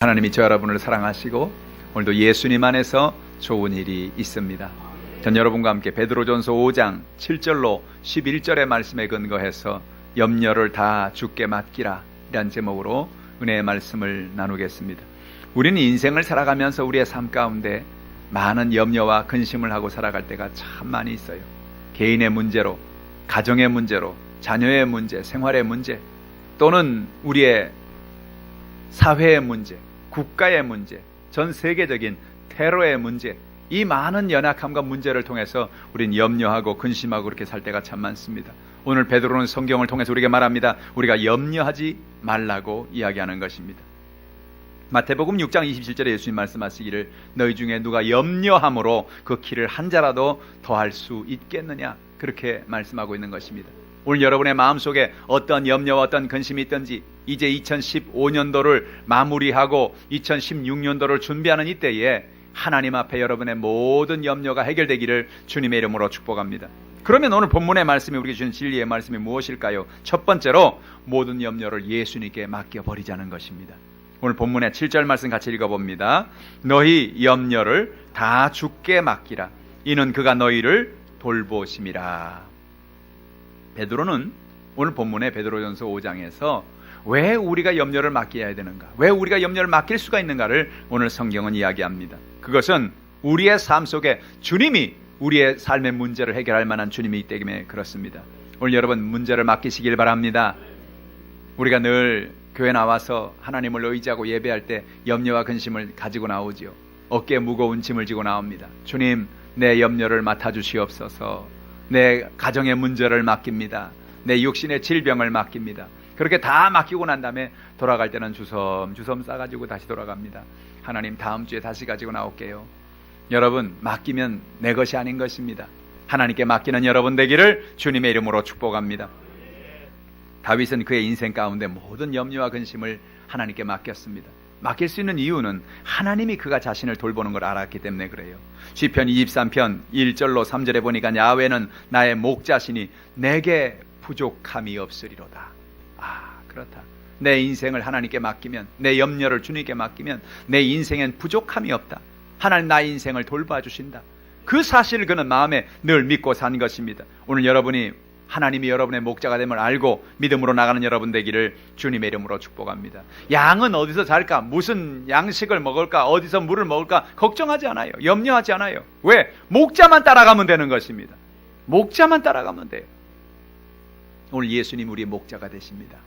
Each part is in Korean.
하나님이 저 여러분을 사랑하시고 오늘도 예수님 안에서 좋은 일이 있습니다. 전 여러분과 함께 베드로전서 5장 7절로 11절의 말씀에 근거해서 염려를 다 주께 맡기라 이란 제목으로 은혜의 말씀을 나누겠습니다. 우리는 인생을 살아가면서 우리의 삶 가운데 많은 염려와 근심을 하고 살아갈 때가 참 많이 있어요. 개인의 문제로, 가정의 문제로, 자녀의 문제, 생활의 문제, 또는 우리의 사회의 문제, 국가의 문제, 전 세계적인 테러의 문제, 이 많은 연약함과 문제를 통해서 우린 염려하고 근심하고 그렇게 살 때가 참 많습니다. 오늘 베드로는 성경을 통해서 우리에게 말합니다. 우리가 염려하지 말라고 이야기하는 것입니다. 마태복음 6장 27절에 예수님 말씀하시기를 너희 중에 누가 염려함으로 그 키를 한 자라도 더할 수 있겠느냐, 그렇게 말씀하고 있는 것입니다. 오늘 여러분의 마음속에 어떤 염려와 어떤 근심이 있든지 이제 2015년도를 마무리하고 2016년도를 준비하는 이때에 하나님 앞에 여러분의 모든 염려가 해결되기를 주님의 이름으로 축복합니다. 그러면 오늘 본문의 말씀이 우리에게 주는 진리의 말씀이 무엇일까요? 첫 번째로 모든 염려를 예수님께 맡겨버리자는 것입니다. 오늘 본문의 7절 말씀 같이 읽어봅니다. 너희 염려를 다 주께 맡기라. 이는 그가 너희를 돌보심이라. 베드로는 오늘 본문의 베드로전서 5장에서 왜 우리가 염려를 맡겨야 되는가, 왜 우리가 염려를 맡길 수가 있는가를 오늘 성경은 이야기합니다. 그것은 우리의 삶 속에 주님이 우리의 삶의 문제를 해결할 만한 주님이 있기 때문에 그렇습니다. 오늘 여러분 문제를 맡기시길 바랍니다. 우리가 늘 교회 나와서 하나님을 의지하고 예배할 때 염려와 근심을 가지고 나오지요. 어깨에 무거운 짐을 지고 나옵니다. 주님, 내 염려를 맡아주시옵소서. 내 가정의 문제를 맡깁니다. 내 육신의 질병을 맡깁니다. 그렇게 다 맡기고 난 다음에 돌아갈 때는 주섬주섬 싸가지고 다시 돌아갑니다. 하나님, 다음 주에 다시 가지고 나올게요. 여러분, 맡기면 내 것이 아닌 것입니다. 하나님께 맡기는 여러분 되기를 주님의 이름으로 축복합니다. 다윗은 그의 인생 가운데 모든 염려와 근심을 하나님께 맡겼습니다. 맡길 수 있는 이유는 하나님이 그가 자신을 돌보는 걸 알았기 때문에 그래요. 시편 23편 1절로 3절에 보니까 야훼는 나의 목자시니 내게 부족함이 없으리로다. 그렇다. 내 인생을 하나님께 맡기면, 내 염려를 주님께 맡기면 내 인생엔 부족함이 없다. 하나님 나의 인생을 돌봐주신다. 그 사실을 그는 마음에 늘 믿고 산 것입니다. 오늘 여러분이 하나님이 여러분의 목자가 됨을 알고 믿음으로 나가는 여러분 되기를 주님의 이름으로 축복합니다. 양은 어디서 잘까? 무슨 양식을 먹을까? 어디서 물을 먹을까? 걱정하지 않아요. 염려하지 않아요. 왜? 목자만 따라가면 되는 것입니다. 목자만 따라가면 돼요. 오늘 예수님 우리의 목자가 되십니다.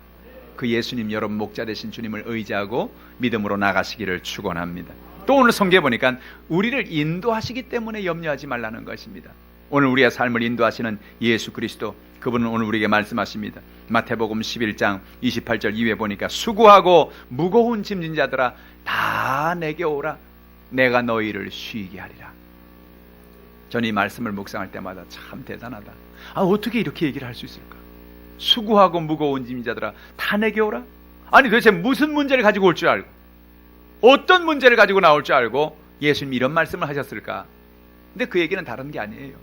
그 예수님, 여러분 목자 되신 주님을 의지하고 믿음으로 나가시기를 축원합니다. 또 오늘 성경에 보니까 우리를 인도하시기 때문에 염려하지 말라는 것입니다. 오늘 우리의 삶을 인도하시는 예수 그리스도, 그분은 오늘 우리에게 말씀하십니다. 마태복음 11장 28절 이후에 보니까 수고하고 무거운 짐진 자들아 다 내게 오라. 내가 너희를 쉬게 하리라. 저는 이 말씀을 묵상할 때마다 참 대단하다. 어떻게 이렇게 얘기를 할 수 있을까? 수고하고 무거운 짐진 자들아 다 내게 오라? 아니 도대체 무슨 문제를 가지고 올 줄 알고, 어떤 문제를 가지고 나올 줄 알고 예수님이 이런 말씀을 하셨을까? 근데 그 얘기는 다른 게 아니에요.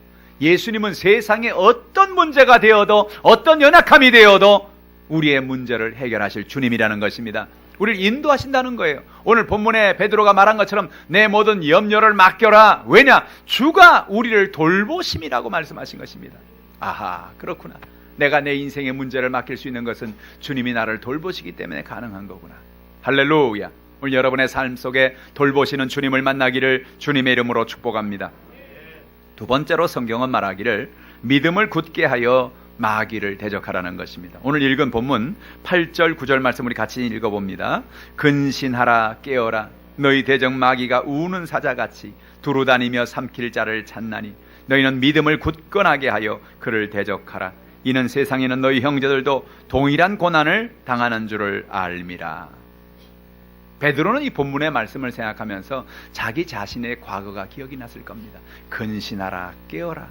예수님은 세상에 어떤 문제가 되어도, 어떤 연약함이 되어도 우리의 문제를 해결하실 주님이라는 것입니다. 우리를 인도하신다는 거예요. 오늘 본문에 베드로가 말한 것처럼 내 모든 염려를 맡겨라. 왜냐? 주가 우리를 돌보심이라고 말씀하신 것입니다. 그렇구나. 내가 내 인생의 문제를 맡길 수 있는 것은 주님이 나를 돌보시기 때문에 가능한 거구나. 할렐루야. 오늘 여러분의 삶 속에 돌보시는 주님을 만나기를 주님의 이름으로 축복합니다. 두 번째로 성경은 말하기를 믿음을 굳게 하여 마귀를 대적하라는 것입니다. 오늘 읽은 본문 8절 9절 말씀 우리 같이 읽어봅니다. 근신하라 깨어라. 너희 대적 마귀가 우는 사자같이 두루다니며 삼킬 자를 찾나니 너희는 믿음을 굳건하게 하여 그를 대적하라. 이는 세상에는 너희 형제들도 동일한 고난을 당하는 줄을 알미라. 베드로는 이 본문의 말씀을 생각하면서 자기 자신의 과거가 기억이 났을 겁니다. 근신하라 깨어라.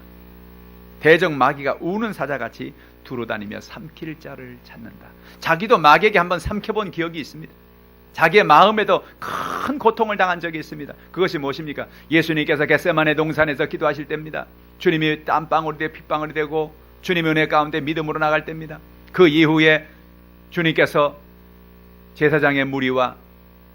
대적 마귀가 우는 사자같이 두루다니며 삼킬 자를 찾는다. 자기도 마귀에게 한번 삼켜본 기억이 있습니다. 자기의 마음에도 큰 고통을 당한 적이 있습니다. 그것이 무엇입니까? 예수님께서 겟세마네 동산에서 기도하실 때입니다. 주님이 땀방울이 되고 핏방울이 되고 주님의 은혜 가운데 믿음으로 나갈 때입니다. 그 이후에 주님께서 제사장의 무리와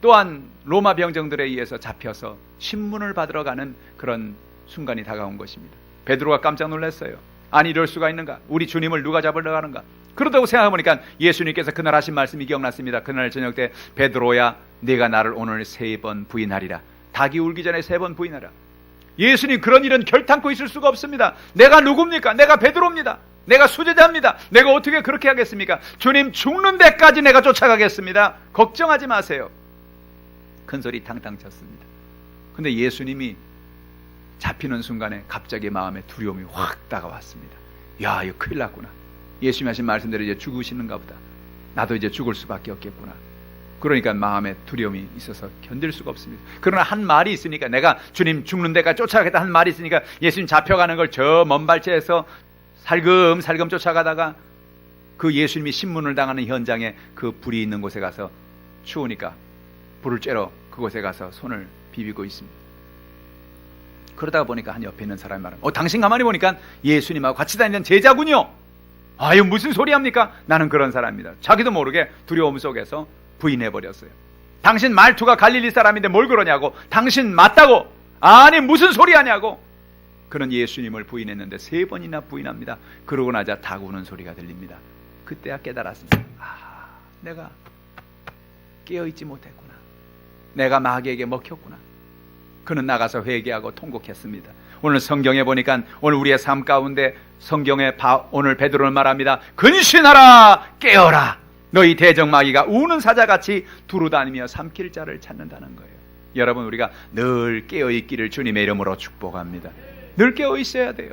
또한 로마 병정들에 의해서 잡혀서 신문을 받으러 가는 그런 순간이 다가온 것입니다. 베드로가 깜짝 놀랐어요. 아니, 이럴 수가 있는가? 우리 주님을 누가 잡으러 가는가? 그러다고 생각해보니까 예수님께서 그날 하신 말씀이 기억났습니다. 그날 저녁 때, 베드로야, 네가 나를 오늘 3번 부인하리라. 닭이 울기 전에 3번 부인하라. 예수님 그런 일은 결탄코 있을 수가 없습니다. 내가 누굽니까? 내가 베드로입니다. 내가 수제자입니다. 내가 어떻게 그렇게 하겠습니까? 주님 죽는 데까지 내가 쫓아가겠습니다. 걱정하지 마세요. 큰 소리 탕탕 쳤습니다. 근데 예수님이 잡히는 순간에 갑자기 마음에 두려움이 확 다가왔습니다. 야, 이거 큰일 났구나. 예수님이 하신 말씀대로 이제 죽으시는가 보다. 나도 이제 죽을 수밖에 없겠구나. 그러니까 마음에 두려움이 있어서 견딜 수가 없습니다. 그러나 한 말이 있으니까, 내가 주님 죽는 데까지 쫓아가겠다 한 말이 있으니까 예수님 잡혀가는 걸 저 먼 발치에서 살금살금 쫓아가다가 그 예수님이 신문을 당하는 현장에 그 불이 있는 곳에 가서 추우니까 불을 쬐러 그곳에 가서 손을 비비고 있습니다. 그러다가 보니까 한 옆에 있는 사람이 말합니다. 당신 가만히 보니까 예수님하고 같이 다니는 제자군요. 아유, 무슨 소리 합니까? 나는 그런 사람입니다. 자기도 모르게 두려움 속에서 부인해버렸어요. 당신 말투가 갈릴리 사람인데 뭘 그러냐고. 당신 맞다고. 아니, 무슨 소리 하냐고. 그는 예수님을 부인했는데 3번이나 부인합니다. 그러고 나자 닭 우는 소리가 들립니다. 그때야 깨달았습니다. 내가 깨어있지 못했구나. 내가 마귀에게 먹혔구나. 그는 나가서 회개하고 통곡했습니다. 오늘 성경에 보니까, 오늘 우리의 삶 가운데 성경에 오늘 베드로는 말합니다. 근신하라, 깨어라. 너희 대적마귀가 우는 사자같이 두루다니며 삼킬 자를 찾는다는 거예요. 여러분, 우리가 늘 깨어있기를 주님의 이름으로 축복합니다. 늘 깨어있어야 돼요.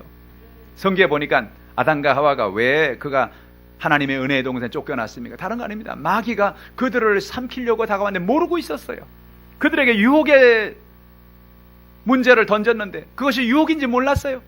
성경에 보니까 아담과 하와가 왜 그가 하나님의 은혜의 동산에 쫓겨났습니까? 다른 거 아닙니다. 마귀가 그들을 삼키려고 다가왔는데 모르고 있었어요. 그들에게 유혹의 문제를 던졌는데 그것이 유혹인지 몰랐어요.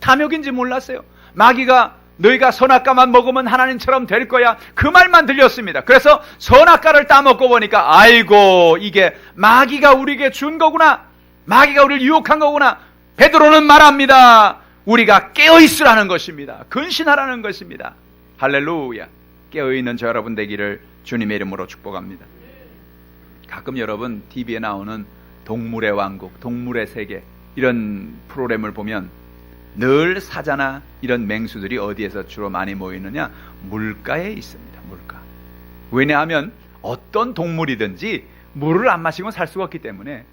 탐욕인지 몰랐어요. 마귀가 너희가 선악과만 먹으면 하나님처럼 될 거야, 그 말만 들렸습니다. 그래서 선악과를 따먹고 보니까 아이고, 이게 마귀가 우리에게 준 거구나. 마귀가 우리를 유혹한 거구나. 베드로는 말합니다. 우리가 깨어있으라는 것입니다. 근신하라는 것입니다. 할렐루야. 깨어있는 저 여러분 되기를 주님의 이름으로 축복합니다. 가끔 여러분 TV에 나오는 동물의 왕국, 동물의 세계, 이런 프로그램을 보면 늘 사자나 이런 맹수들이 어디에서 주로 많이 모이느냐? 물가에 있습니다. 물가. 왜냐하면 어떤 동물이든지 물을 안 마시고 살 수가 없기 때문에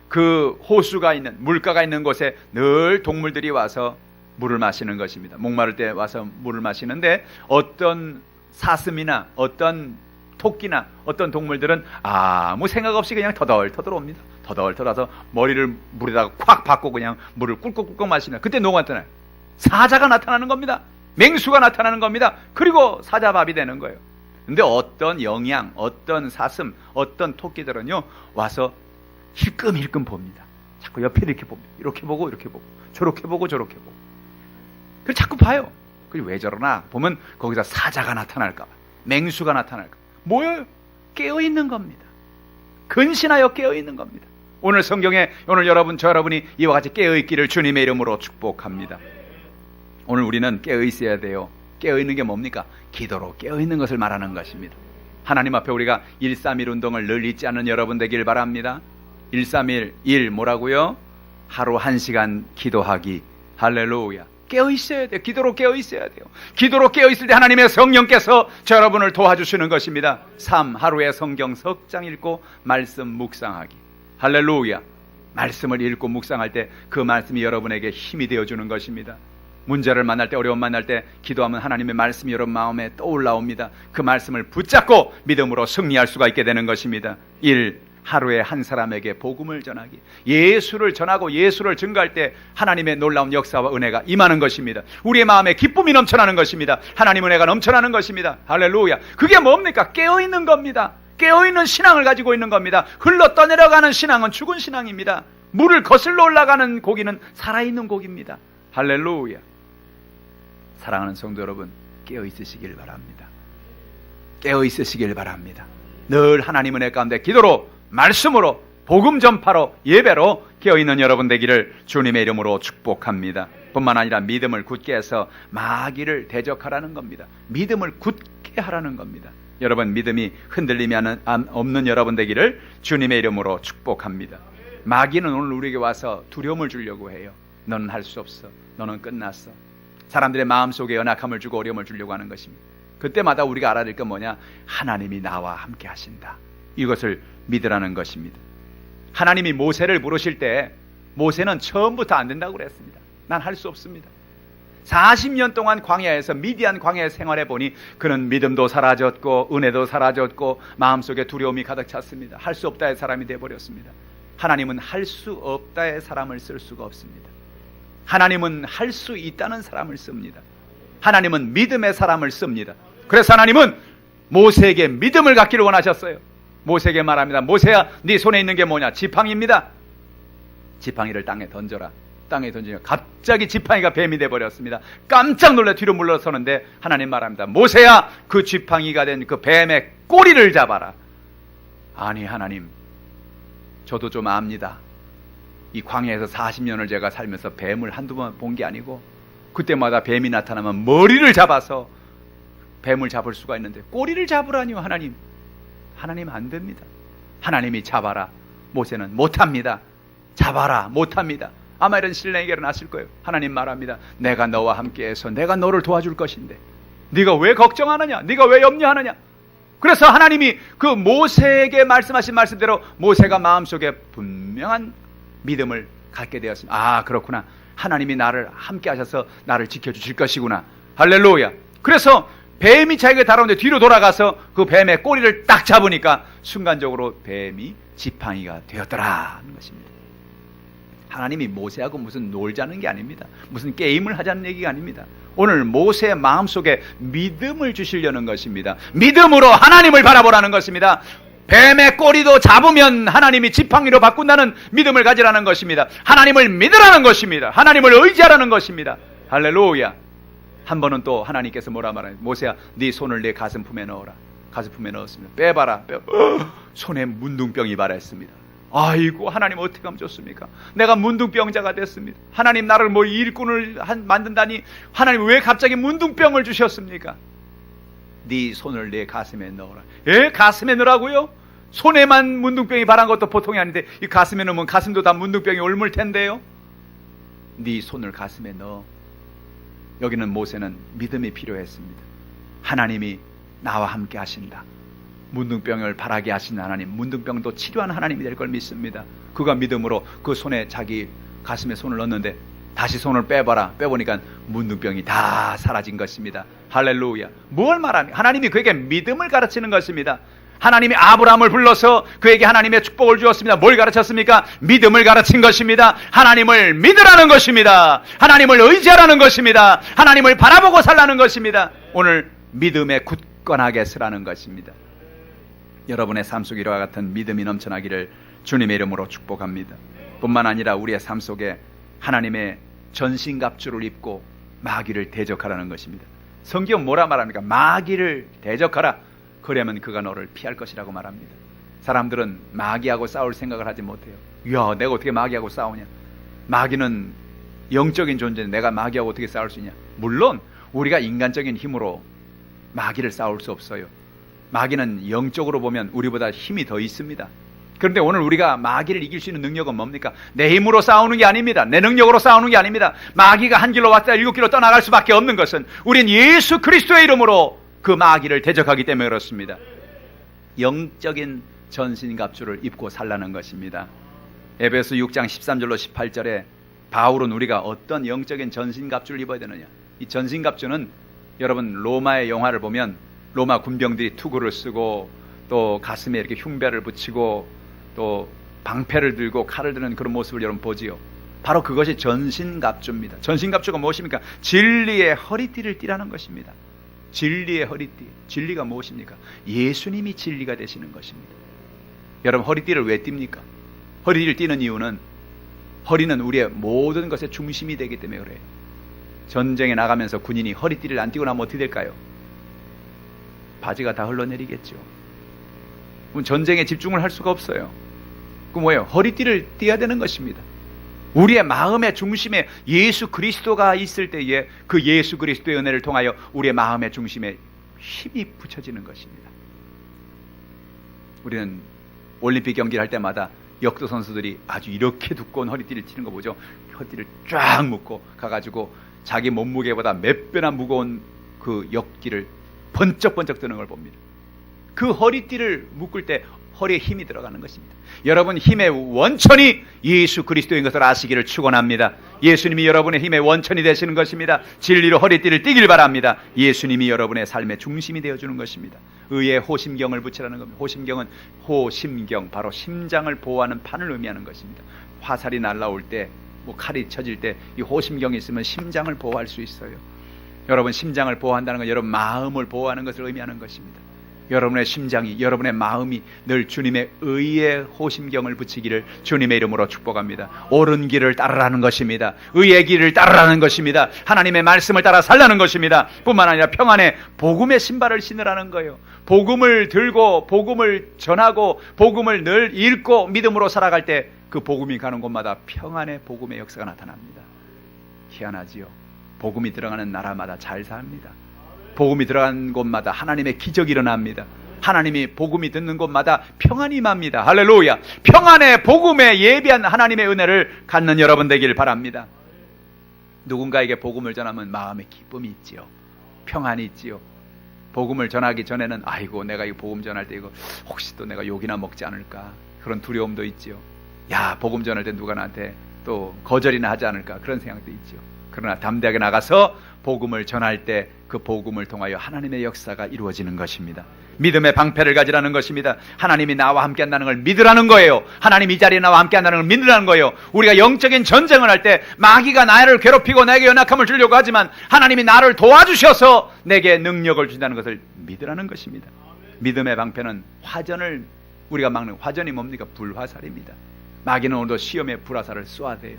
그 호수가 있는, 물가가 있는 곳에 늘 동물들이 와서 물을 마시는 것입니다. 목마를 때 와서 물을 마시는데, 어떤 사슴이나 어떤 토끼나 어떤 동물들은 아무 생각 없이 그냥 터덜터덜 옵니다. 터덜터덜 와서 머리를 물에다가 콱 박고 그냥 물을 꿀꺽꿀꺽 마시는, 그때 누가 나타나요? 사자가 나타나는 겁니다. 맹수가 나타나는 겁니다. 그리고 사자밥이 되는 거예요. 근데 어떤 영양, 어떤 사슴, 어떤 토끼들은요 와서 힐끔힐끔 봅니다. 자꾸 옆에 이렇게 봅니다. 이렇게 보고 이렇게 보고, 저렇게 보고 저렇게 보고. 그래서 자꾸 봐요. 그리고 왜 저러나 보면 거기서 사자가 나타날까 봐, 맹수가 나타날까 봐. 뭐예요? 깨어있는 겁니다. 근신하여 깨어있는 겁니다. 오늘 성경에, 오늘 여러분, 저 여러분이 이와 같이 깨어있기를 주님의 이름으로 축복합니다. 오늘 우리는 깨어있어야 돼요. 깨어있는 게 뭡니까? 기도로 깨어있는 것을 말하는 것입니다. 하나님 앞에 우리가 131 운동을 늘 잊지 않는 여러분 되길 바랍니다. 131 뭐라고요? 하루 1시간 기도하기. 할렐루야. 깨어있어야 돼요. 기도로 깨어있어야 돼요. 기도로 깨어있을 때 하나님의 성령께서 저 여러분을 도와주시는 것입니다. 3. 하루에 성경 석 장 읽고 말씀 묵상하기. 할렐루야. 말씀을 읽고 묵상할 때 그 말씀이 여러분에게 힘이 되어주는 것입니다. 문제를 만날 때, 어려움 만날 때 기도하면 하나님의 말씀이 여러분 마음에 떠올라옵니다. 그 말씀을 붙잡고 믿음으로 승리할 수가 있게 되는 것입니다. 1. 하루에 한 사람에게 복음을 전하기. 예수를 전하고 예수를 증거할 때 하나님의 놀라운 역사와 은혜가 임하는 것입니다. 우리의 마음에 기쁨이 넘쳐나는 것입니다. 하나님의 은혜가 넘쳐나는 것입니다. 할렐루야. 그게 뭡니까? 깨어있는 겁니다. 깨어있는 신앙을 가지고 있는 겁니다. 흘러 떠내려가는 신앙은 죽은 신앙입니다. 물을 거슬러 올라가는 고기는 살아있는 고기입니다. 할렐루야. 사랑하는 성도 여러분, 깨어있으시길 바랍니다. 깨어있으시길 바랍니다. 늘 하나님 은혜 가운데 기도로, 말씀으로, 복음 전파로, 예배로 깨어있는 여러분 되기를 주님의 이름으로 축복합니다. 뿐만 아니라 믿음을 굳게 해서 마귀를 대적하라는 겁니다. 믿음을 굳게 하라는 겁니다. 여러분 믿음이 흔들림이 없는 여러분 되기를 주님의 이름으로 축복합니다. 마귀는 오늘 우리에게 와서 두려움을 주려고 해요. 너는 할 수 없어. 너는 끝났어. 사람들의 마음속에 연약함을 주고 어려움을 주려고 하는 것입니다. 그때마다 우리가 알아야 될 건 뭐냐? 하나님이 나와 함께 하신다. 이것을 믿으라는 것입니다. 하나님이 모세를 부르실 때 모세는 처음부터 안 된다고 그랬습니다. 난 할 수 없습니다. 40년 동안 광야에서 미디안 광야에 생활해 보니 그는 믿음도 사라졌고 은혜도 사라졌고 마음속에 두려움이 가득 찼습니다. 할 수 없다의 사람이 되어버렸습니다. 하나님은 할 수 없다의 사람을 쓸 수가 없습니다. 하나님은 할 수 있다는 사람을 씁니다. 하나님은 믿음의 사람을 씁니다. 그래서 하나님은 모세에게 믿음을 갖기를 원하셨어요. 모세에게 말합니다. 모세야, 네 손에 있는 게 뭐냐? 지팡이입니다. 지팡이를 땅에 던져라. 땅에 던지니까 갑자기 지팡이가 뱀이 되어버렸습니다. 깜짝 놀라 뒤로 물러서는데 하나님 말합니다. 모세야, 그 지팡이가 된 그 뱀의 꼬리를 잡아라. 아니 하나님, 저도 좀 압니다. 이 광야에서 40년을 제가 살면서 뱀을 한두 번 본 게 아니고 그때마다 뱀이 나타나면 머리를 잡아서 뱀을 잡을 수가 있는데 꼬리를 잡으라니요. 하나님, 하나님 안 됩니다. 하나님이 잡아라. 모세는 못합니다. 잡아라. 못합니다. 아마 이런 신랑에게 일어났을 거예요. 하나님 말합니다. 내가 너와 함께해서 내가 너를 도와줄 것인데 네가 왜 걱정하느냐? 네가 왜 염려하느냐? 그래서 하나님이 그 모세에게 말씀하신 말씀대로 모세가 마음속에 분명한 믿음을 갖게 되었습니다. 아, 그렇구나. 하나님이 나를 함께 하셔서 나를 지켜주실 것이구나. 할렐루야. 그래서 뱀이 자기가 다가오는데 뒤로 돌아가서 그 뱀의 꼬리를 딱 잡으니까 순간적으로 뱀이 지팡이가 되었더라는 것입니다. 하나님이 모세하고 무슨 놀자는 게 아닙니다. 무슨 게임을 하자는 얘기가 아닙니다. 오늘 모세의 마음속에 믿음을 주시려는 것입니다. 믿음으로 하나님을 바라보라는 것입니다. 뱀의 꼬리도 잡으면 하나님이 지팡이로 바꾼다는 믿음을 가지라는 것입니다. 하나님을 믿으라는 것입니다. 하나님을 의지하라는 것입니다. 할렐루야. 한 번은 또 하나님께서 뭐라 말하냐? 모세야, 네 손을 내 가슴품에 넣어라. 가슴품에 넣었습니다. 빼봐라. 손에 문둥병이 발했습니다. 아이고, 하나님 어떻게 하면 좋습니까? 내가 문둥병자가 됐습니다. 하나님 나를 뭐 일꾼을 만든다니 하나님 왜 갑자기 문둥병을 주셨습니까? 네 손을 내 가슴에 넣어라. 예? 가슴에 넣으라고요? 손에만 문둥병이 발한 것도 보통이 아닌데 이 가슴에 넣으면 가슴도 다 문둥병이 옮을 텐데요. 네 손을 가슴에 넣어. 여기는 모세는 믿음이 필요했습니다. 하나님이 나와 함께 하신다. 문둥병을 바라게 하신 하나님, 문둥병도 치료하는 하나님이 될 걸 믿습니다. 그가 믿음으로 그 손에 자기 가슴에 손을 넣었는데 다시 손을 빼봐라. 빼보니까 문둥병이 다 사라진 것입니다. 할렐루야. 뭘 말합니까? 하나님이 그에게 믿음을 가르치는 것입니다. 하나님이 아브라함을 불러서 그에게 하나님의 축복을 주었습니다. 뭘 가르쳤습니까? 믿음을 가르친 것입니다. 하나님을 믿으라는 것입니다. 하나님을 의지하라는 것입니다. 하나님을 바라보고 살라는 것입니다. 오늘 믿음에 굳건하게 서라는 것입니다. 여러분의 삶 속에 이와 같은 믿음이 넘쳐나기를 주님의 이름으로 축복합니다. 뿐만 아니라 우리의 삶 속에 하나님의 전신갑주를 입고 마귀를 대적하라는 것입니다. 성경 뭐라 말합니까? 마귀를 대적하라. 그러면 그가 너를 피할 것이라고 말합니다. 사람들은 마귀하고 싸울 생각을 하지 못해요. 야, 내가 어떻게 마귀하고 싸우냐? 마귀는 영적인 존재인데 내가 마귀하고 어떻게 싸울 수 있냐? 물론 우리가 인간적인 힘으로 마귀를 싸울 수 없어요. 마귀는 영적으로 보면 우리보다 힘이 더 있습니다. 그런데 오늘 우리가 마귀를 이길 수 있는 능력은 뭡니까? 내 힘으로 싸우는 게 아닙니다. 내 능력으로 싸우는 게 아닙니다. 마귀가 한 길로 왔다 7길로 떠나갈 수밖에 없는 것은 우린 예수 그리스도의 이름으로 그 마귀를 대적하기 때문에 그렇습니다. 영적인 전신갑주를 입고 살라는 것입니다. 에베소 6장 13절로 18절에 바울은 우리가 어떤 영적인 전신갑주를 입어야 되느냐? 이 전신갑주는 여러분 로마의 영화를 보면 로마 군병들이 투구를 쓰고 또 가슴에 이렇게 흉배를 붙이고 또 방패를 들고 칼을 드는 그런 모습을 여러분 보지요. 바로 그것이 전신갑주입니다. 전신갑주가 무엇입니까? 진리의 허리띠를 띠라는 것입니다. 진리의 허리띠. 진리가 무엇입니까? 예수님이 진리가 되시는 것입니다. 여러분 허리띠를 왜 띱니까? 허리띠를 띠는 이유는 허리는 우리의 모든 것의 중심이 되기 때문에 그래요. 전쟁에 나가면서 군인이 허리띠를 안 띠고 나면 어떻게 될까요? 바지가 다 흘러내리겠죠. 그럼 전쟁에 집중을 할 수가 없어요. 그 뭐예요? 허리띠를 띠어야 되는 것입니다. 우리의 마음의 중심에 예수 그리스도가 있을 때에 그 예수 그리스도의 은혜를 통하여 우리의 마음의 중심에 힘이 붙여지는 것입니다. 우리는 올림픽 경기를 할 때마다 역도 선수들이 아주 이렇게 두꺼운 허리띠를 치는 거 보죠. 허리띠를 쫙 묶고 가가지고 자기 몸무게보다 몇 배나 무거운 그 역기를 번쩍번쩍 드는 걸 봅니다. 그 허리띠를 묶을 때 허리에 힘이 들어가는 것입니다. 여러분, 힘의 원천이 예수 그리스도인 것을 아시기를 축원합니다. 예수님이 여러분의 힘의 원천이 되시는 것입니다. 진리로 허리띠를 띠길 바랍니다. 예수님이 여러분의 삶의 중심이 되어주는 것입니다. 의에 호심경을 붙이라는 겁니다. 호심경은 호심경, 바로 심장을 보호하는 판을 의미하는 것입니다. 화살이 날라올 때, 칼이 쳐질 때 이 호심경이 있으면 심장을 보호할 수 있어요. 여러분, 심장을 보호한다는 건 여러분 마음을 보호하는 것을 의미하는 것입니다. 여러분의 심장이, 여러분의 마음이 늘 주님의 의의 호심경을 붙이기를 주님의 이름으로 축복합니다. 옳은 길을 따르라는 것입니다. 의의 길을 따르라는 것입니다. 하나님의 말씀을 따라 살라는 것입니다. 뿐만 아니라 평안의 복음의 신발을 신으라는 거예요. 복음을 들고 복음을 전하고 복음을 늘 읽고 믿음으로 살아갈 때 그 복음이 가는 곳마다 평안의 복음의 역사가 나타납니다. 희한하지요. 복음이 들어가는 나라마다 잘 삽니다. 복음이 들어간 곳마다 하나님의 기적이 일어납니다. 하나님이 복음이 듣는 곳마다 평안이 임합니다. 할렐루야. 평안의 복음에 예비한 하나님의 은혜를 갖는 여러분 되길 바랍니다. 누군가에게 복음을 전하면 마음에 기쁨이 있지요. 평안이 있지요. 복음을 전하기 전에는 아이고, 내가 이 복음 전할 때 이거 혹시 또 내가 욕이나 먹지 않을까, 그런 두려움도 있지요. 야, 복음 전할 때 누가 나한테 또 거절이나 하지 않을까, 그런 생각도 있지요. 그러나 담대하게 나가서 복음을 전할 때 그 복음을 통하여 하나님의 역사가 이루어지는 것입니다. 믿음의 방패를 가지라는 것입니다. 하나님이 나와 함께 한다는 걸 믿으라는 거예요. 하나님이 이 자리에 나와 함께 한다는 걸 믿으라는 거예요. 우리가 영적인 전쟁을 할 때 마귀가 나를 괴롭히고 내게 연약함을 주려고 하지만 하나님이 나를 도와주셔서 내게 능력을 준다는 것을 믿으라는 것입니다. 믿음의 방패는 화전을 우리가 막는, 화전이 뭡니까? 불화살입니다. 마귀는 오늘도 시험의 불화살을 쏘아대요.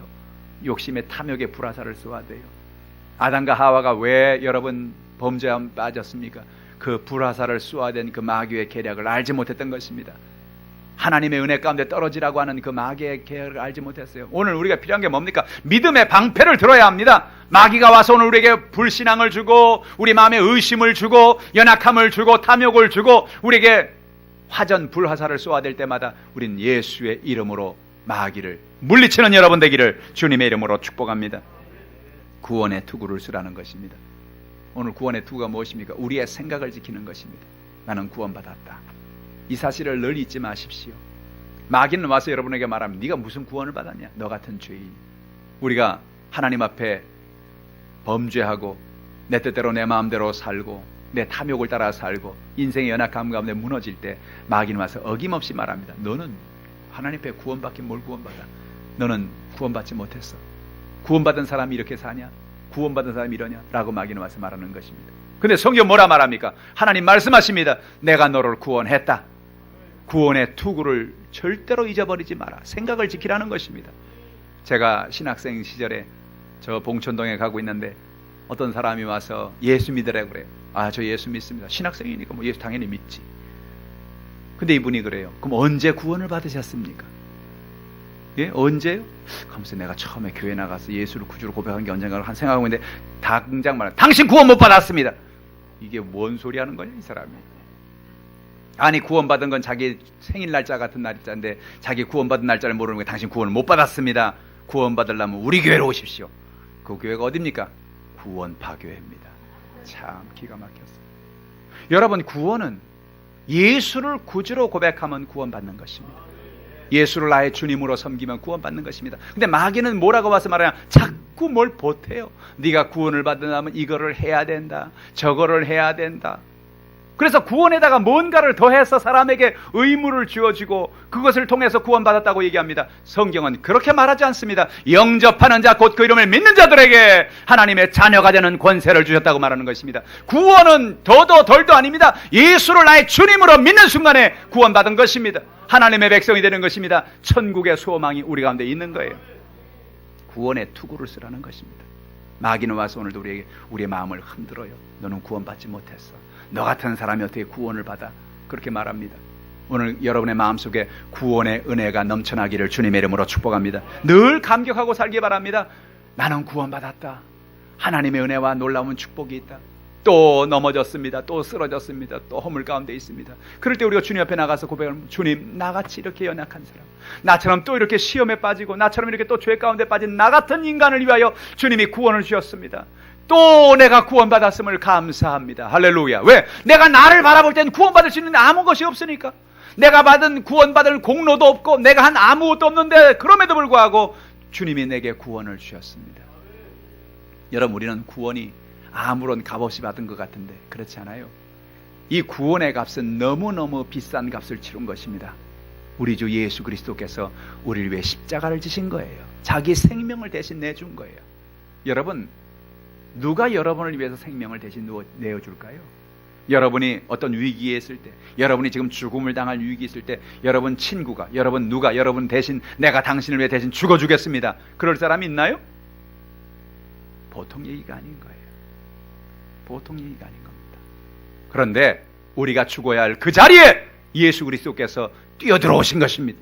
욕심의 탐욕의 불화살을 쏘아대요. 아담과 하와가 왜 여러분 범죄함 빠졌습니까? 그 불화살을 쏘아댄 그 마귀의 계략을 알지 못했던 것입니다. 하나님의 은혜 가운데 떨어지라고 하는 그 마귀의 계략을 알지 못했어요. 오늘 우리가 필요한 게 뭡니까? 믿음의 방패를 들어야 합니다. 마귀가 와서 오늘 우리에게 불신앙을 주고 우리 마음에 의심을 주고 연약함을 주고 탐욕을 주고 우리에게 화전 불화살을 쏘아댈 때마다 우린 예수의 이름으로 마귀를 물리치는 여러분 되기를 주님의 이름으로 축복합니다. 구원의 투구를 쓰라는 것입니다. 오늘 구원의 투구가 무엇입니까? 우리의 생각을 지키는 것입니다. 나는 구원받았다. 이 사실을 늘 잊지 마십시오. 마귀는 와서 여러분에게 말하면 네가 무슨 구원을 받았냐? 너 같은 죄인. 우리가 하나님 앞에 범죄하고 내 뜻대로 내 마음대로 살고 내 탐욕을 따라 살고 인생의 연약함 가운데 무너질 때 마귀는 와서 어김없이 말합니다. 너는 하나님 앞에 구원받긴 뭘 구원받아? 너는 구원받지 못했어. 구원받은 사람이 이렇게 사냐? 구원받은 사람이 이러냐? 라고 마귀는 와서 말하는 것입니다. 근데 성경 뭐라 말합니까? 하나님 말씀하십니다. 내가 너를 구원했다. 구원의 투구를 절대로 잊어버리지 마라. 생각을 지키라는 것입니다. 제가 신학생 시절에 저 봉천동에 가고 있는데 어떤 사람이 와서 예수 믿으라고 그래요. 아, 저 예수 믿습니다. 신학생이니까 뭐 예수 당연히 믿지. 근데 이분이 그래요. 그럼 언제 구원을 받으셨습니까? 예? 언제요? 하면서 내가 처음에 교회 나가서 예수를 구주로 고백한 게 언젠가 한 생각하고 있는데 당장 말해, 당신 구원 못 받았습니다. 이게 뭔 소리 하는 거냐 이 사람이. 아니, 구원받은 건 자기 생일 날짜 같은 날짜인데 자기 구원받은 날짜를 모르는 거예요. 당신 구원을 못 받았습니다. 구원받으려면 우리 교회로 오십시오. 그 교회가 어딥니까? 구원파교회입니다. 참 기가 막혔어요. 여러분, 구원은 예수를 구주로 고백하면 구원받는 것입니다. 예수를 나의 주님으로 섬기면 구원받는 것입니다. 근데 마귀는 뭐라고 와서 말하냐? 자꾸 뭘 보태요. 네가 구원을 받으려면 이거를 해야 된다, 저거를 해야 된다. 그래서 구원에다가 뭔가를 더해서 사람에게 의무를 주어주고 그것을 통해서 구원받았다고 얘기합니다. 성경은 그렇게 말하지 않습니다. 영접하는 자 곧 그 이름을 믿는 자들에게 하나님의 자녀가 되는 권세를 주셨다고 말하는 것입니다. 구원은 더도 덜도 아닙니다. 예수를 나의 주님으로 믿는 순간에 구원받은 것입니다. 하나님의 백성이 되는 것입니다. 천국의 소망이 우리 가운데 있는 거예요. 구원의 투구를 쓰라는 것입니다. 마귀는 와서 오늘도 우리의 마음을 흔들어요. 너는 구원받지 못했어. 너 같은 사람이 어떻게 구원을 받아? 그렇게 말합니다. 오늘 여러분의 마음속에 구원의 은혜가 넘쳐나기를 주님의 이름으로 축복합니다. 늘 감격하고 살기 바랍니다. 나는 구원받았다. 하나님의 은혜와 놀라운 축복이 있다. 또 넘어졌습니다. 또 쓰러졌습니다. 또 허물 가운데 있습니다. 그럴 때 우리가 주님 앞에 나가서 고백하면, 주님, 나같이 이렇게 연약한 사람, 나처럼 또 이렇게 시험에 빠지고 나처럼 이렇게 또 죄 가운데 빠진 나 같은 인간을 위하여 주님이 구원을 주셨습니다. 또 내가 구원받았음을 감사합니다. 할렐루야. 왜? 내가 나를 바라볼 땐 구원받을 수 있는 아무 것이 없으니까. 내가 받은 구원받을 공로도 없고 내가 한 아무것도 없는데, 그럼에도 불구하고 주님이 내게 구원을 주셨습니다. 여러분, 우리는 구원이 아무런 값없이 받은 것 같은데 그렇지 않아요. 이 구원의 값은 너무너무 비싼 값을 치른 것입니다. 우리 주 예수 그리스도께서 우리를 위해 십자가를 지신 거예요. 자기 생명을 대신 내준 거예요. 여러분, 누가 여러분을 위해서 생명을 대신 내어줄까요? 여러분이 어떤 위기에 있을 때, 여러분이 지금 죽음을 당할 위기에 있을 때, 여러분 친구가, 여러분 누가 여러분 대신, 내가 당신을 위해 대신 죽어주겠습니다, 그럴 사람이 있나요? 보통 얘기가 아닌 거예요. 보통 얘기가 아닌 겁니다. 그런데 우리가 죽어야 할 그 자리에 예수 그리스도께서 뛰어들어오신 것입니다.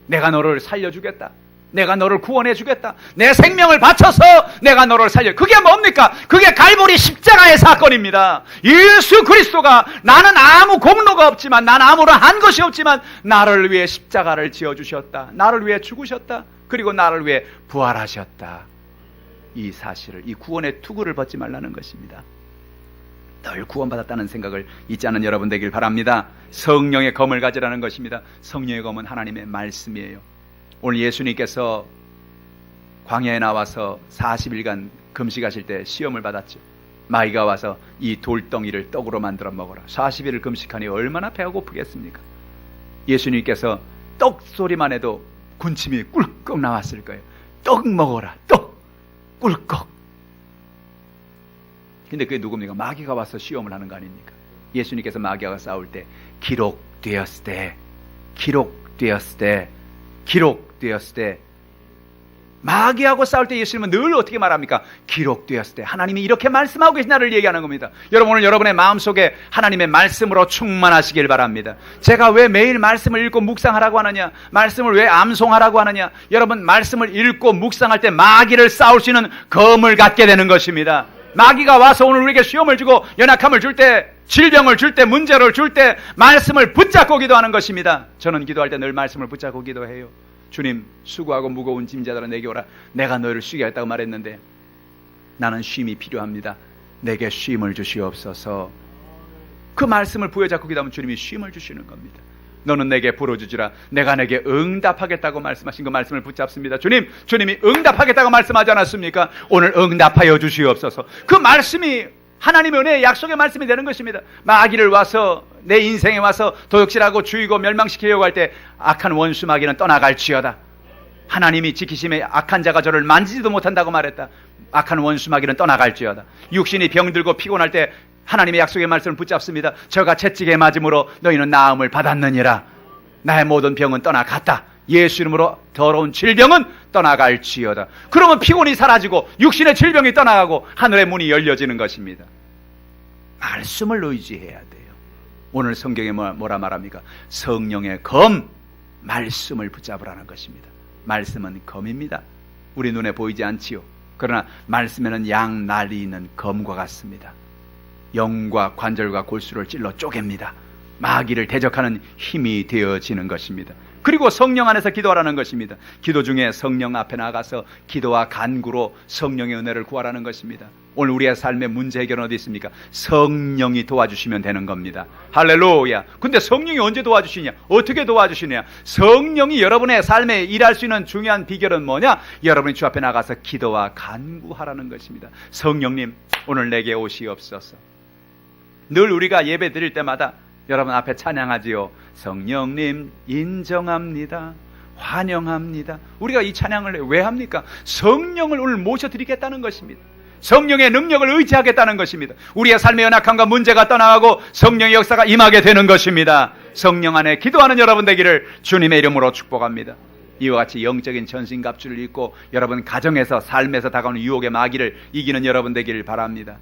내가 너를 살려주겠다, 내가 너를 구원해 주겠다, 내 생명을 바쳐서 내가 너를 살려. 그게 뭡니까? 그게 갈보리 십자가의 사건입니다. 예수 그리스도가, 나는 아무 공로가 없지만, 난 아무런 한 것이 없지만 나를 위해 십자가를 지어주셨다, 나를 위해 죽으셨다, 그리고 나를 위해 부활하셨다. 이 사실을, 이 구원의 투구를 벗지 말라는 것입니다. 늘 구원받았다는 생각을 잊지 않은 여러분 되길 바랍니다. 성령의 검을 가지라는 것입니다. 성령의 검은 하나님의 말씀이에요. 오늘 예수님께서 광야에 나와서 40일간 금식하실 때 시험을 받았죠. 마귀가 와서 이 돌덩이를 떡으로 만들어 먹어라, 40일을 금식하니 얼마나 배가 고프겠습니까? 예수님께서 떡 소리만 해도 군침이 꿀꺽 나왔을 거예요. 떡 먹어라, 떡 꿀꺽. 근데 그게 누굽니까? 마귀가 와서 시험을 하는 거 아닙니까? 예수님께서 마귀와 싸울 때 기록되었을 때, 기록되었을 때, 기록되었을 때, 마귀하고 싸울 때 예수님은 늘 어떻게 말합니까? 기록되었을 때. 하나님이 이렇게 말씀하고 계시나를 얘기하는 겁니다. 여러분, 오늘 여러분의 마음속에 하나님의 말씀으로 충만하시길 바랍니다. 제가 왜 매일 말씀을 읽고 묵상하라고 하느냐, 말씀을 왜 암송하라고 하느냐, 여러분, 말씀을 읽고 묵상할 때 마귀를 싸울 수 있는 검을 갖게 되는 것입니다. 마귀가 와서 오늘 우리에게 시험을 주고 연약함을 줄 때, 질병을 줄 때, 문제를 줄 때 말씀을 붙잡고 기도하는 것입니다. 저는 기도할 때 늘 말씀을 붙잡고 기도해요. 주님, 수고하고 무거운 짐자들아 내게 오라. 내가 너희를 쉬게 하겠다고 말했는데 나는 쉼이 필요합니다. 내게 쉼을 주시옵소서. 그 말씀을 부여잡고 기도하면 주님이 쉼을 주시는 겁니다. 너는 내게 불어주지라. 내가 내게 응답하겠다고 말씀하신 그 말씀을 붙잡습니다. 주님, 주님이 응답하겠다고 말씀하지 않았습니까? 오늘 응답하여 주시옵소서. 그 말씀이 하나님의 은혜의 약속의 말씀이 되는 것입니다. 마귀를 와서 내 인생에 와서 도역질하고 죽이고 멸망시키려고 할 때 악한 원수 마귀는 떠나갈지어다. 하나님이 지키심에 악한 자가 저를 만지지도 못한다고 말했다. 악한 원수 마귀는 떠나갈지어다. 육신이 병들고 피곤할 때 하나님의 약속의 말씀을 붙잡습니다. 저가 채찍에 맞음으로 너희는 나음을 받았느니라. 나의 모든 병은 떠나갔다. 예수 이름으로 더러운 질병은 떠나갈지어다. 그러면 피곤이 사라지고 육신의 질병이 떠나가고 하늘의 문이 열려지는 것입니다. 말씀을 의지해야 돼요. 오늘 성경에 뭐라 말합니까? 성령의 검, 말씀을 붙잡으라는 것입니다. 말씀은 검입니다. 우리 눈에 보이지 않지요. 그러나 말씀에는 양 날이 있는 검과 같습니다. 영과 관절과 골수를 찔러 쪼갭니다. 마귀를 대적하는 힘이 되어지는 것입니다. 그리고 성령 안에서 기도하라는 것입니다. 기도 중에 성령 앞에 나가서 기도와 간구로 성령의 은혜를 구하라는 것입니다. 오늘 우리의 삶의 문제 해결은 어디 있습니까? 성령이 도와주시면 되는 겁니다. 할렐루야. 근데 성령이 언제 도와주시냐? 어떻게 도와주시냐? 성령이 여러분의 삶에 일할 수 있는 중요한 비결은 뭐냐? 여러분이 주 앞에 나가서 기도와 간구하라는 것입니다. 성령님, 오늘 내게 오시옵소서. 늘 우리가 예배 드릴 때마다 여러분 앞에 찬양하지요. 성령님 인정합니다, 환영합니다. 우리가 이 찬양을 왜 합니까? 성령을 오늘 모셔드리겠다는 것입니다. 성령의 능력을 의지하겠다는 것입니다. 우리의 삶의 연약함과 문제가 떠나가고 성령의 역사가 임하게 되는 것입니다. 성령 안에 기도하는 여러분 되기를 주님의 이름으로 축복합니다. 이와 같이 영적인 전신갑주를 입고 여러분 가정에서, 삶에서 다가오는 유혹의 마귀를 이기는 여러분 되기를 바랍니다.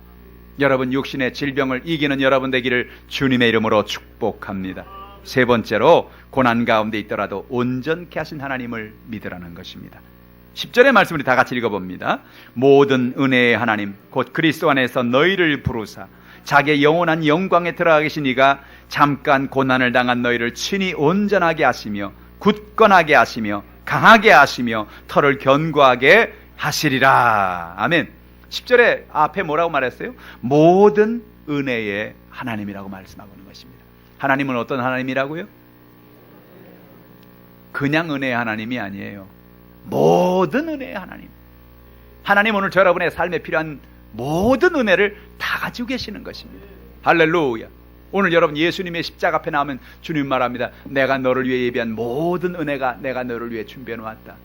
여러분 육신의 질병을 이기는 여러분 되기를 주님의 이름으로 축복합니다. 세 번째로, 고난 가운데 있더라도 온전케 하신 하나님을 믿으라는 것입니다. 10절의 말씀을 다 같이 읽어봅니다. 모든 은혜의 하나님 곧 그리스도 안에서 너희를 부르사 자기의 영원한 영광에 들어가 계신 이가 잠깐 고난을 당한 너희를 친히 온전하게 하시며 굳건하게 하시며 강하게 하시며 털을 견고하게 하시리라. 아멘. 10절에 앞에 뭐라고 말했어요? 모든 은혜의 하나님이라고 말씀하고 있는 것입니다. 하나님은 어떤 하나님이라고요? 그냥 은혜의 하나님이 아니에요. 모든 은혜의 하나님. 하나님 오늘 여러분의 삶에 필요한 모든 은혜를 다 가지고 계시는 것입니다. 할렐루야. 오늘 여러분 예수님의 십자가 앞에 나오면 주님 말합니다. 내가 너를 위해 예비한 모든 은혜가 내가 너를 위해 준비해 놓았다.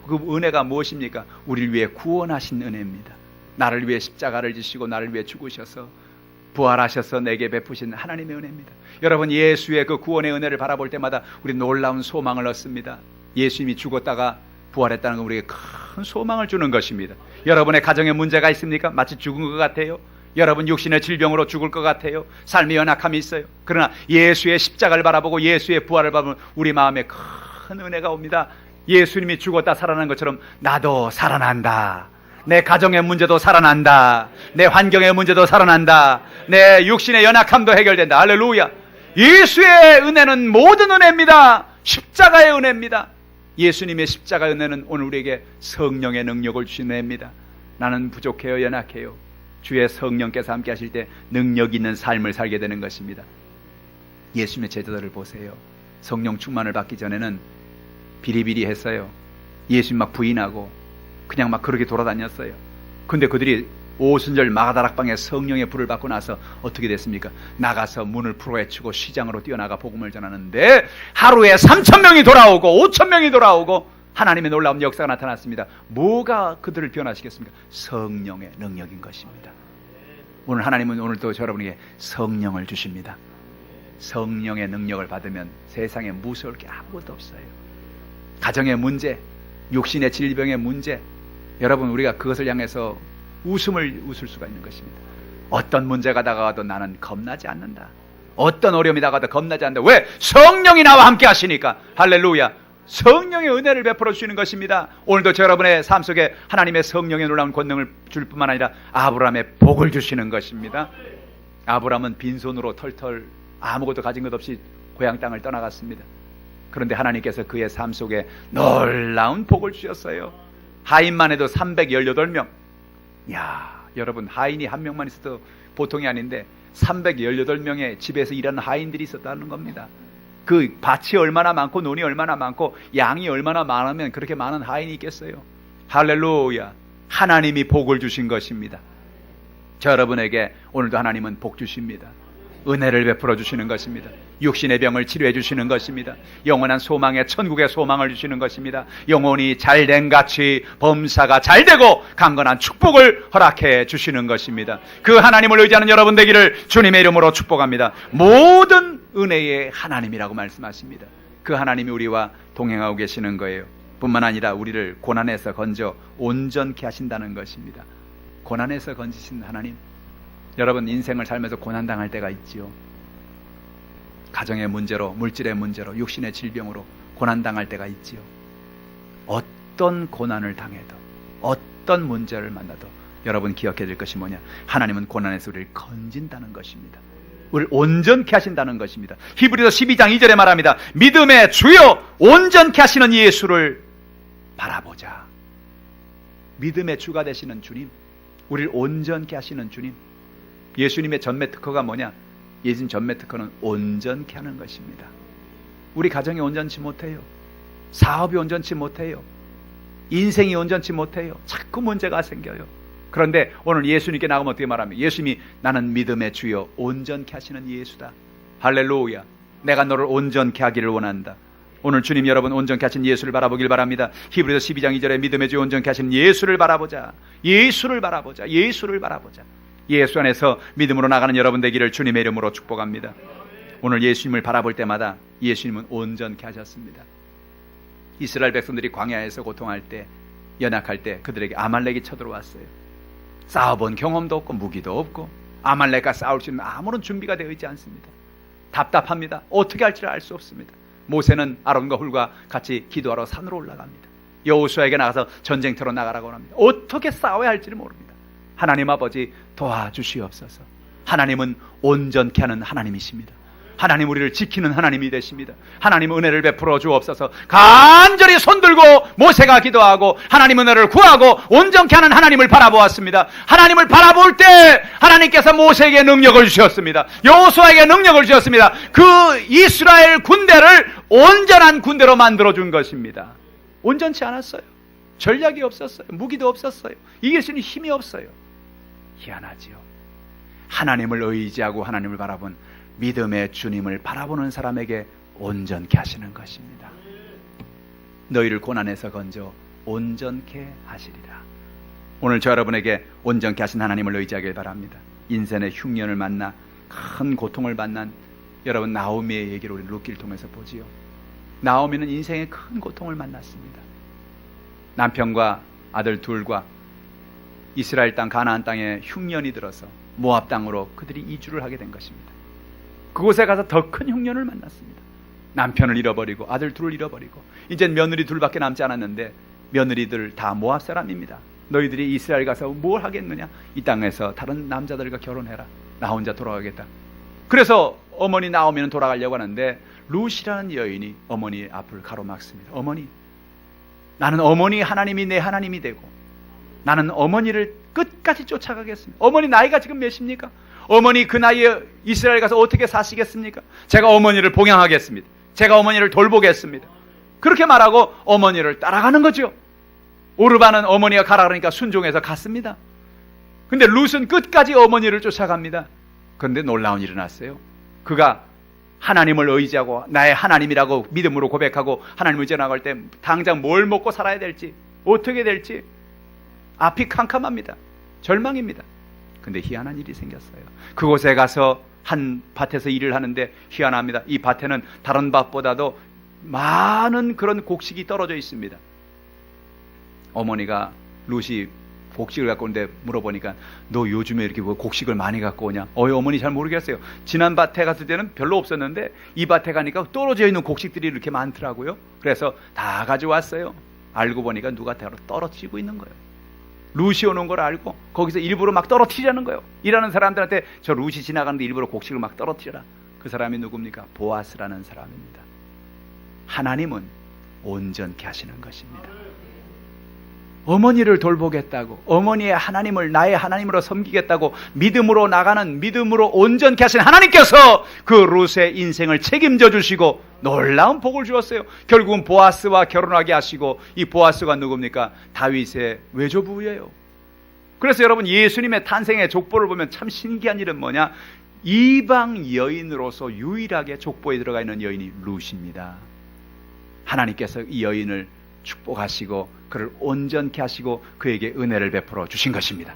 그 은혜가 무엇입니까? 우리를 위해 구원하신 은혜입니다. 나를 위해 십자가를 지시고 나를 위해 죽으셔서 부활하셔서 내게 베푸신 하나님의 은혜입니다. 여러분 예수의 그 구원의 은혜를 바라볼 때마다 우리 놀라운 소망을 얻습니다. 예수님이 죽었다가 부활했다는 건 우리에게 큰 소망을 주는 것입니다. 여러분의 가정에 문제가 있습니까? 마치 죽은 것 같아요. 여러분 육신의 질병으로 죽을 것 같아요. 삶의 연약함이 있어요. 그러나 예수의 십자가를 바라보고 예수의 부활을 바라보면 우리 마음에 큰 은혜가 옵니다. 예수님이 죽었다 살아난 것처럼 나도 살아난다. 내 가정의 문제도 살아난다. 내 환경의 문제도 살아난다. 내 육신의 연약함도 해결된다. 할렐루야. 예수의 은혜는 모든 은혜입니다. 십자가의 은혜입니다. 예수님의 십자가의 은혜는 오늘 우리에게 성령의 능력을 주신 은혜입니다. 나는 부족해요, 연약해요. 주의 성령께서 함께 하실 때 능력 있는 삶을 살게 되는 것입니다. 예수님의 제자들을 보세요. 성령 충만을 받기 전에는 비리비리했어요. 예수님 막 부인하고 그냥 막 그렇게 돌아다녔어요. 근데 그들이 오순절 마가다락방에 성령의 불을 받고 나서 어떻게 됐습니까? 나가서 문을 풀어헤치고 시장으로 뛰어나가 복음을 전하는데 하루에 3,000명이 돌아오고 5,000명이 돌아오고 하나님의 놀라운 역사가 나타났습니다. 뭐가 그들을 변화시켰습니까? 성령의 능력인 것입니다. 오늘 하나님은 오늘도 여러분에게 성령을 주십니다. 성령의 능력을 받으면 세상에 무서울 게 아무것도 없어요. 가정의 문제, 육신의 질병의 문제, 여러분 우리가 그것을 향해서 웃을 수가 있는 것입니다. 어떤 문제가 다가와도 나는 겁나지 않는다. 어떤 어려움이 다가와도 겁나지 않는다. 왜? 성령이 나와 함께 하시니까. 할렐루야. 성령의 은혜를 베풀어 주시는 것입니다. 오늘도 여러분의 삶 속에 하나님의 성령의 놀라운 권능을 줄 뿐만 아니라 아브라함의 복을 주시는 것입니다. 아브라함은 빈손으로 털털 아무것도 가진 것 없이 고향 땅을 떠나갔습니다. 그런데 하나님께서 그의 삶 속에 놀라운 복을 주셨어요. 하인만 해도 318명. 야, 여러분 하인이 한 명만 있어도 보통이 아닌데 318명의 집에서 일하는 하인들이 있었다는 겁니다. 그 밭이 얼마나 많고 논이 얼마나 많고 양이 얼마나 많으면 그렇게 많은 하인이 있겠어요. 할렐루야. 하나님이 복을 주신 것입니다. 저 여러분에게 오늘도 하나님은 복 주십니다. 은혜를 베풀어 주시는 것입니다. 육신의 병을 치료해 주시는 것입니다. 영원한 소망의 천국의 소망을 주시는 것입니다. 영혼이 잘된 같이 범사가 잘되고 강건한 축복을 허락해 주시는 것입니다. 그 하나님을 의지하는 여러분 되기를 주님의 이름으로 축복합니다. 모든 은혜의 하나님이라고 말씀하십니다. 그 하나님이 우리와 동행하고 계시는 거예요. 뿐만 아니라 우리를 고난에서 건져 온전케 하신다는 것입니다. 고난에서 건지신 하나님. 여러분 인생을 살면서 고난당할 때가 있지요. 가정의 문제로, 물질의 문제로, 육신의 질병으로 고난당할 때가 있지요. 어떤 고난을 당해도, 어떤 문제를 만나도 여러분 기억해야 될 것이 뭐냐? 하나님은 고난에서 우리를 건진다는 것입니다. 우리를 온전케 하신다는 것입니다. 히브리서 12장 2절에 말합니다. 믿음의 주요 온전케 하시는 예수를 바라보자. 믿음의 주가 되시는 주님, 우리를 온전케 하시는 주님. 예수님의 전매 특허가 뭐냐? 예수님 전매 특허는 온전케 하는 것입니다. 우리 가정이 온전치 못해요. 사업이 온전치 못해요. 인생이 온전치 못해요. 자꾸 문제가 생겨요. 그런데 오늘 예수님께 나가면 어떻게 말합니까? 예수님이 나는 믿음의 주여 온전케 하시는 예수다. 할렐루야. 내가 너를 온전케 하기를 원한다. 오늘 주님 여러분 온전케 하신 예수를 바라보길 바랍니다. 히브리서 12장 2절에 믿음의 주 온전케 하신 예수를 바라보자. 예수를 바라보자. 예수를 바라보자. 예수 안에서 믿음으로 나가는 여러분 되기를 주님의 이름으로 축복합니다. 오늘 예수님을 바라볼 때마다 예수님은 온전케 하셨습니다. 이스라엘 백성들이 광야에서 고통할 때, 연약할 때 그들에게 아말렉이 쳐들어왔어요. 싸워본 경험도 없고 무기도 없고 아말렉과 싸울 수 있는 아무런 준비가 되어 있지 않습니다. 답답합니다. 어떻게 할지를 알 수 없습니다. 모세는 아론과 훌과 같이 기도하러 산으로 올라갑니다. 여호수아에게 나가서 전쟁터로 나가라고 합니다. 어떻게 싸워야 할지를 모릅니다. 하나님 아버지 도와주시옵소서. 하나님은 온전케 하는 하나님이십니다. 하나님 우리를 지키는 하나님이 되십니다. 하나님 은혜를 베풀어 주옵소서. 간절히 손들고 모세가 기도하고 하나님 은혜를 구하고 온전케 하는 하나님을 바라보았습니다. 하나님을 바라볼 때 하나님께서 모세에게 능력을 주셨습니다. 여호수아에게 능력을 주셨습니다. 그 이스라엘 군대를 온전한 군대로 만들어준 것입니다. 온전치 않았어요. 전략이 없었어요. 무기도 없었어요. 이길 수 있는 힘이 없어요. 희한하지요. 하나님을 의지하고 하나님을 바라본 믿음의 주님을 바라보는 사람에게 온전케 하시는 것입니다. 너희를 고난에서 건져 온전케 하시리라. 오늘 저 여러분에게 온전케 하신 하나님을 의지하길 바랍니다. 인생의 흉년을 만나 큰 고통을 만난 여러분 나오미의 얘기를 우리 룻기를 통해서 보지요. 나오미는 인생의 큰 고통을 만났습니다. 남편과 아들 둘과 이스라엘 땅 가나안 땅에 흉년이 들어서 모압 땅으로 그들이 이주를 하게 된 것입니다. 그곳에 가서 더 큰 흉년을 만났습니다. 남편을 잃어버리고 아들 둘을 잃어버리고 이젠 며느리 둘밖에 남지 않았는데 며느리들 다 모압 사람입니다. 너희들이 이스라엘 가서 뭘 하겠느냐? 이 땅에서 다른 남자들과 결혼해라. 나 혼자 돌아가겠다. 그래서 어머니 나오미는 돌아가려고 하는데 룻이라는 여인이 어머니 앞을 가로막습니다. 어머니, 나는 어머니 하나님이 내 하나님이 되고 나는 어머니를 끝까지 쫓아가겠습니다. 어머니 나이가 지금 몇입니까? 어머니 그 나이에 이스라엘 가서 어떻게 사시겠습니까? 제가 어머니를 봉양하겠습니다. 제가 어머니를 돌보겠습니다. 그렇게 말하고 어머니를 따라가는 거죠. 오르바는 어머니가 가라 그러니까 순종해서 갔습니다. 근데 룻은 끝까지 어머니를 쫓아갑니다. 그런데 놀라운 일이 났어요. 그가 하나님을 의지하고 나의 하나님이라고 믿음으로 고백하고 하나님을 의지해 나갈 때 당장 뭘 먹고 살아야 될지 어떻게 될지 앞이 캄캄합니다. 절망입니다. 근데 희한한 일이 생겼어요. 그곳에 가서 한 밭에서 일을 하는데 희한합니다. 이 밭에는 다른 밭보다도 많은 그런 곡식이 떨어져 있습니다. 어머니가 룻이 곡식을 갖고 오는데 물어보니까 너 요즘에 이렇게 뭐 곡식을 많이 갖고 오냐? 어머니 잘 모르겠어요. 지난 밭에 갔을 때는 별로 없었는데 이 밭에 가니까 떨어져 있는 곡식들이 이렇게 많더라고요. 그래서 다 가져왔어요. 알고 보니까 누가 떨어뜨리고 있는 거예요. 룻이 오는 걸 알고 거기서 일부러 막 떨어뜨리자는 거예요. 일하는 사람들한테 저 룻이 지나가는데 일부러 곡식을 막 떨어뜨려라. 그 사람이 누굽니까? 보아스라는 사람입니다. 하나님은 온전케 하시는 것입니다. 어머니를 돌보겠다고, 어머니의 하나님을 나의 하나님으로 섬기겠다고 믿음으로 나가는, 믿음으로 온전케 하신 하나님께서 그 룻의 인생을 책임져 주시고 놀라운 복을 주었어요. 결국은 보아스와 결혼하게 하시고, 이 보아스가 누굽니까? 다윗의 외조부예요. 그래서 여러분 예수님의 탄생의 족보를 보면 참 신기한 일은 뭐냐? 이방 여인으로서 유일하게 족보에 들어가 있는 여인이 룻입니다. 하나님께서 이 여인을 축복하시고 그를 온전케 하시고 그에게 은혜를 베풀어 주신 것입니다.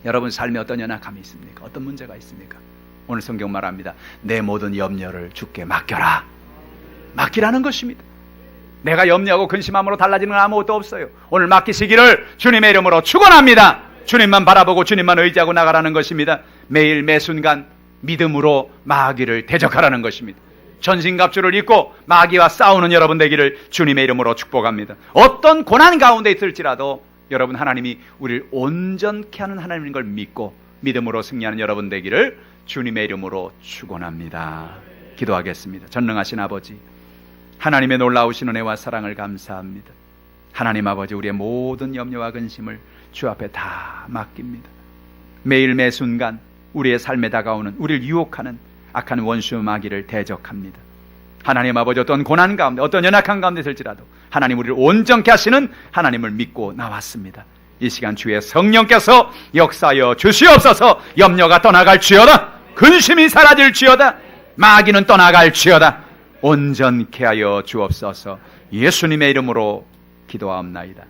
여러분 삶에 어떤 연약함이 있습니까? 어떤 문제가 있습니까? 오늘 성경 말합니다. 내 모든 염려를 주께 맡겨라. 맡기라는 것입니다. 내가 염려하고 근심함으로 달라지는 건 아무것도 없어요. 오늘 맡기시기를 주님의 이름으로 축원합니다. 주님만 바라보고 주님만 의지하고 나가라는 것입니다. 매일 매순간 믿음으로 마귀를 대적하라는 것입니다. 전신갑주를 입고 마귀와 싸우는 여러분 되기를 주님의 이름으로 축복합니다. 어떤 고난 가운데 있을지라도 여러분 하나님이 우리를 온전케 하는 하나님인 걸 믿고 믿음으로 승리하는 여러분 되기를 주님의 이름으로 축원합니다. 기도하겠습니다. 전능하신 아버지, 하나님의 놀라우신 은혜와 사랑을 감사합니다. 하나님 아버지, 우리의 모든 염려와 근심을 주 앞에 다 맡깁니다. 매일 매 순간 우리의 삶에 다가오는, 우리를 유혹하는 악한 원수 마귀를 대적합니다. 하나님 아버지, 어떤 고난 가운데, 어떤 연약한 가운데 있을지라도 하나님 우리를 온전케 하시는 하나님을 믿고 나왔습니다. 이 시간 주의 성령께서 역사하여 주시옵소서. 염려가 떠나갈지어다. 근심이 사라질지어다. 마귀는 떠나갈지어다. 온전케 하여 주옵소서. 예수님의 이름으로 기도하옵나이다.